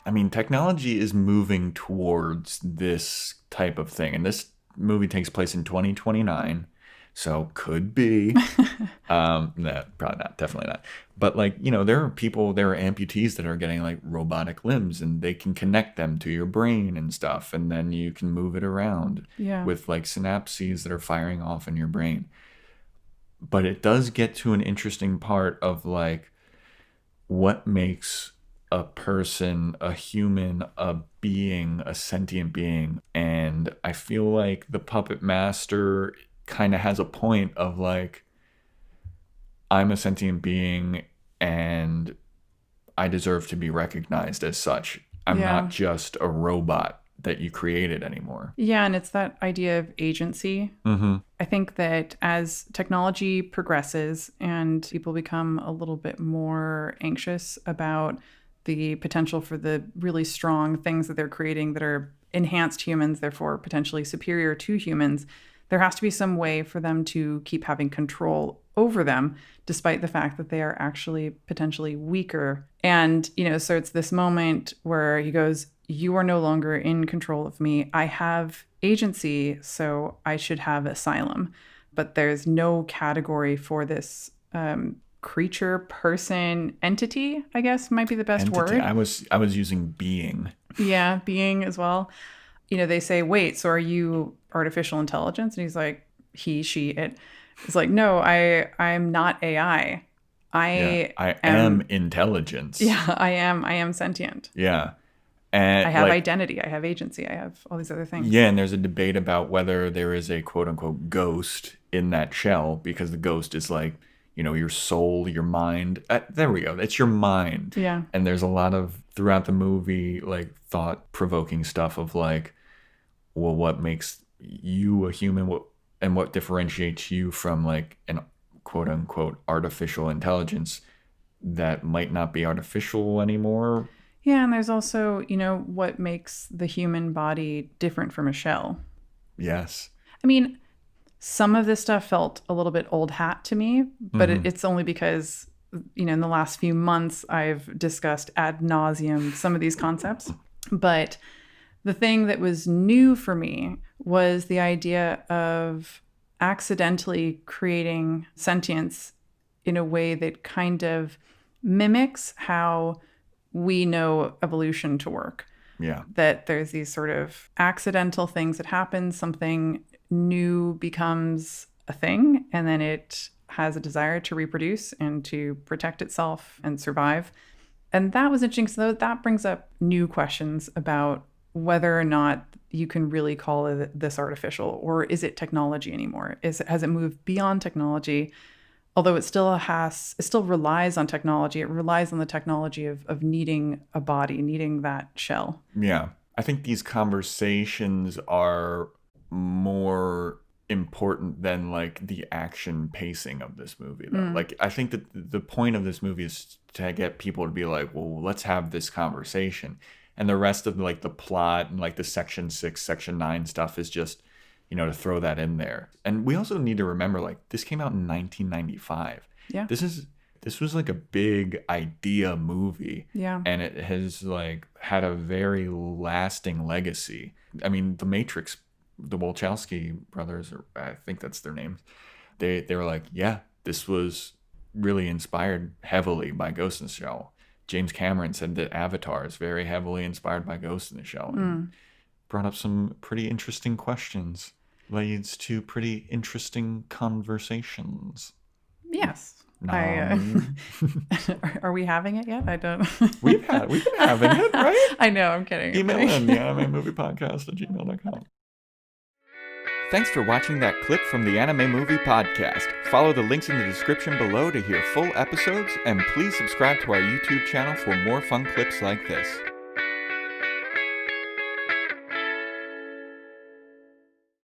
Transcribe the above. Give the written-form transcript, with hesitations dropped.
I mean, technology is moving towards this type of thing. And this movie takes place in 2029. So could be. No, probably not. Definitely not. But like, there are amputees that are getting like robotic limbs and they can connect them to your brain and stuff. And then you can move it around Yeah. with like synapses that are firing off in your brain. But it does get to an interesting part of like what makes a person, a human, a being, a sentient being. And I feel like the puppet master kind of has a point of like, I'm a sentient being and I deserve to be recognized as such. I'm Yeah. not just a robot that you created anymore. Yeah, and it's that idea of agency. Mm-hmm. I think that as technology progresses and people become a little bit more anxious about the potential for the really strong things that they're creating that are enhanced humans, therefore potentially superior to humans, there has to be some way for them to keep having control over them, despite the fact that they are actually potentially weaker. And, so it's this moment where he goes, you are no longer in control of me. I have agency, so I should have asylum. But there's no category for this creature, person, entity, I guess might be the best Entity. word. I was using being. Yeah, being as well. They say, wait, so are you artificial intelligence? And he's like, he, she, it. It's like, no, I'm not AI. Yeah, I am intelligence. Yeah, I am sentient. Yeah. And I have like, identity. I have agency. I have all these other things. yeah, and there's a debate about whether there is a quote unquote ghost in that shell because the ghost is like, your soul, your mind. There we go. It's your mind. Yeah. And there's a lot of throughout the movie, like thought provoking stuff of like, well, what makes you a human? And what differentiates you from like an quote unquote artificial intelligence that might not be artificial anymore? Yeah, and there's also, what makes the human body different from a shell. Yes. I mean, some of this stuff felt a little bit old hat to me, but it's only because, in the last few months, I've discussed ad nauseum some of these concepts. But the thing that was new for me was the idea of accidentally creating sentience in a way that kind of mimics how we know evolution to work. Yeah. That there's these sort of accidental things that happen, something new becomes a thing, and then it has a desire to reproduce and to protect itself and survive. And that was interesting. So that brings up new questions about whether or not you can really call this artificial, or is it technology anymore? Has it moved beyond technology? Although it still relies on technology. It relies on the technology of needing a body, needing that shell. Yeah. I think these conversations are more important than like the action pacing of this movie though. Like I think that the point of this movie is to get people to be like, well, let's have this conversation. And the rest of like the plot and like the section 6, section 9 stuff is just, to throw that in there. And we also need to remember like this came out in 1995. Yeah. This was like a big idea movie. Yeah. And it has like had a very lasting legacy. I mean, The Matrix, the Wachowski brothers, or I think that's their names. They were like, yeah, this was really inspired heavily by Ghost in the Shell. James Cameron said that Avatar is very heavily inspired by Ghost in the Shell. And brought up some pretty interesting questions. Leads to pretty interesting conversations. Yes. Nom. Are we having it yet? I don't. We've been having it, right? I know. I'm kidding. Email in the animemoviepodcast@gmail.com. Thanks for watching that clip from the Anime Movie Podcast. Follow the links in the description below to hear full episodes, and please subscribe to our YouTube channel for more fun clips like this.